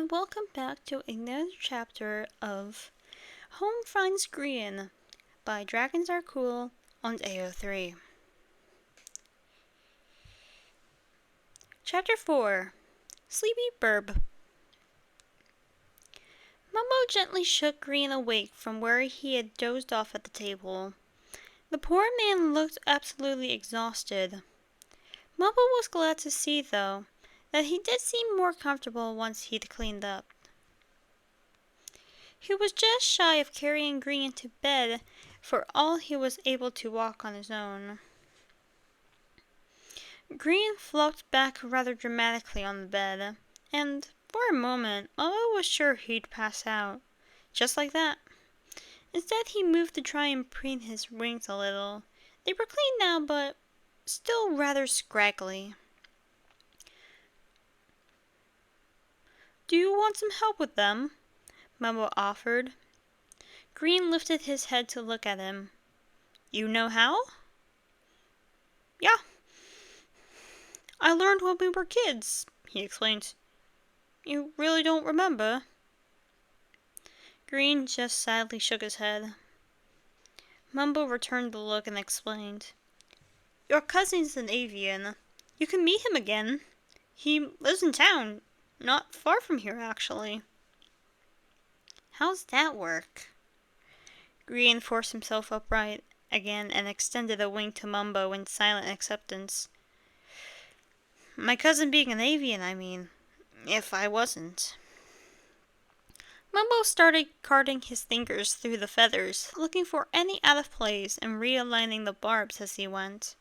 and welcome back to another chapter of Home Finds Grian by Dragons Are Cool on AO3. Chapter 4 Sleepy Birb. Mumbo gently shook Grian awake from where he had dozed off at the table. The poor man looked absolutely exhausted. Mumbo was glad to see, though, that he did seem more comfortable once he'd cleaned up. He was just shy of carrying Grian to bed for all he was able to walk on his own. Grian flopped back rather dramatically on the bed, and for a moment Mumbo was sure he'd pass out, just like that. Instead, he moved to try and preen his wings a little. They were clean now, but still rather scraggly. "Do you want some help with them?" Mumbo offered. Grian lifted his head to look at him. "You know how?" "Yeah. I learned when we were kids," he explained. "You really don't remember?" Grian just sadly shook his head. Mumbo returned the look and explained. "Your cousin's an avian. You can meet him again. He lives in town, not far from here, actually." "How's that work?" Grian forced himself upright again and extended a wing to Mumbo in silent acceptance. "My cousin being an avian, I mean. If I wasn't." Mumbo started carting his fingers through the feathers, looking for any out of place and realigning the barbs as he went.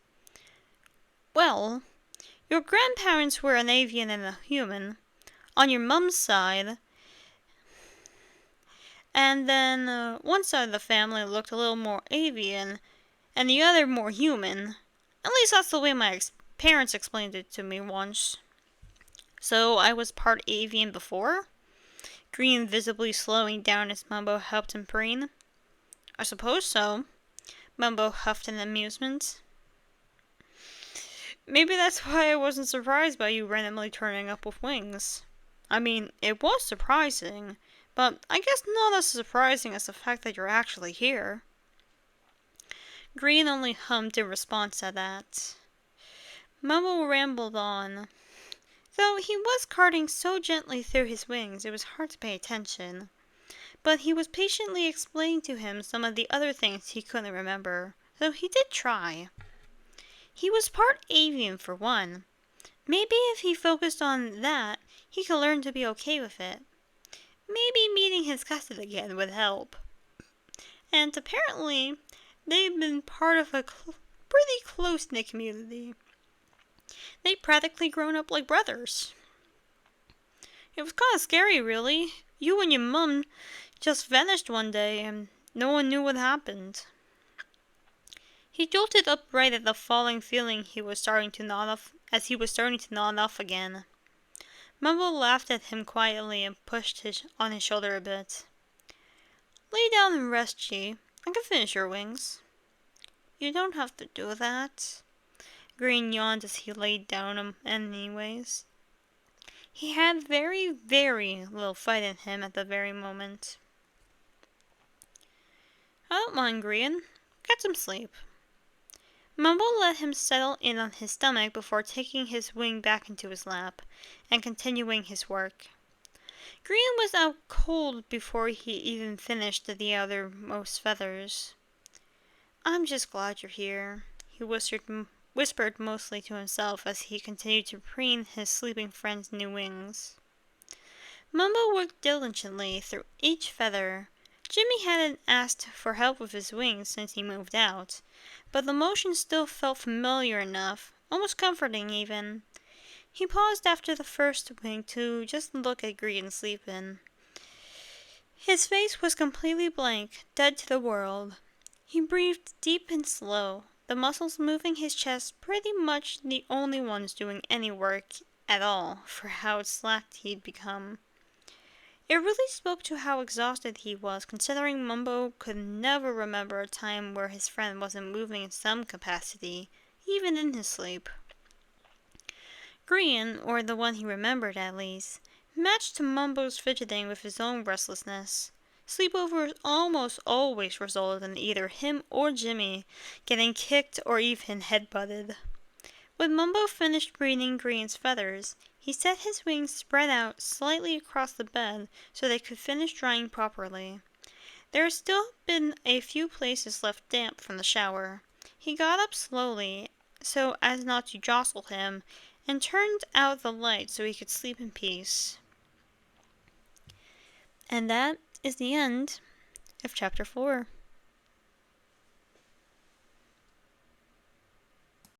"Well, your grandparents were an avian and a human, on your mum's side. And then one side of the family looked a little more avian, and the other more human. At least that's the way my parents explained it to me once." "So I was part avian before?" Grian visibly slowing down as Mumbo helped him preen. "I suppose so," Mumbo huffed in amusement. "Maybe that's why I wasn't surprised by you randomly turning up with wings. I mean, it was surprising, but I guess not as surprising as the fact that you're actually here." Grian only hummed in response to that. Mumbo rambled on. Though he was carting so gently through his wings, it was hard to pay attention. But he was patiently explaining to him some of the other things he couldn't remember, though he did try. He was part avian, for one. Maybe if he focused on that, he could learn to be okay with it. Maybe meeting his cousin again would help. And apparently, they've been part of a pretty close-knit community. They'd practically grown up like brothers. It was kind of scary, really. You and your mum just vanished one day, and no one knew what happened." He jolted upright at the falling feeling he was starting to nod off again. Mumbo laughed at him quietly and pushed on his shoulder a bit. "Lay down and rest, G. I can finish your wings." "You don't have to do that." Grian yawned as he laid down anyways. He had very, very little fight in him at the very moment. "I don't mind, Grian. Get some sleep." Mumbo let him settle in on his stomach before taking his wing back into his lap and continuing his work. Grian was out cold before he even finished the outermost feathers. "I'm just glad you're here," he whispered mostly to himself as he continued to preen his sleeping friend's new wings. Mumbo worked diligently through each feather. Jimmy hadn't asked for help with his wings since he moved out, but the motion still felt familiar enough, almost comforting even. He paused after the first wing to just look at Grian sleeping. His face was completely blank, dead to the world. He breathed deep and slow, the muscles moving his chest pretty much the only ones doing any work at all for how slack he'd become. It really spoke to how exhausted he was, considering Mumbo could never remember a time where his friend wasn't moving in some capacity, even in his sleep. Grian, or the one he remembered at least, matched to Mumbo's fidgeting with his own restlessness. Sleepovers almost always resulted in either him or Jimmy getting kicked or even headbutted. When Mumbo finished braiding Grian's feathers, he set his wings spread out slightly across the bed so they could finish drying properly. There had still been a few places left damp from the shower. He got up slowly, so as not to jostle him, and turned out the light so he could sleep in peace. And that is the end of Chapter 4.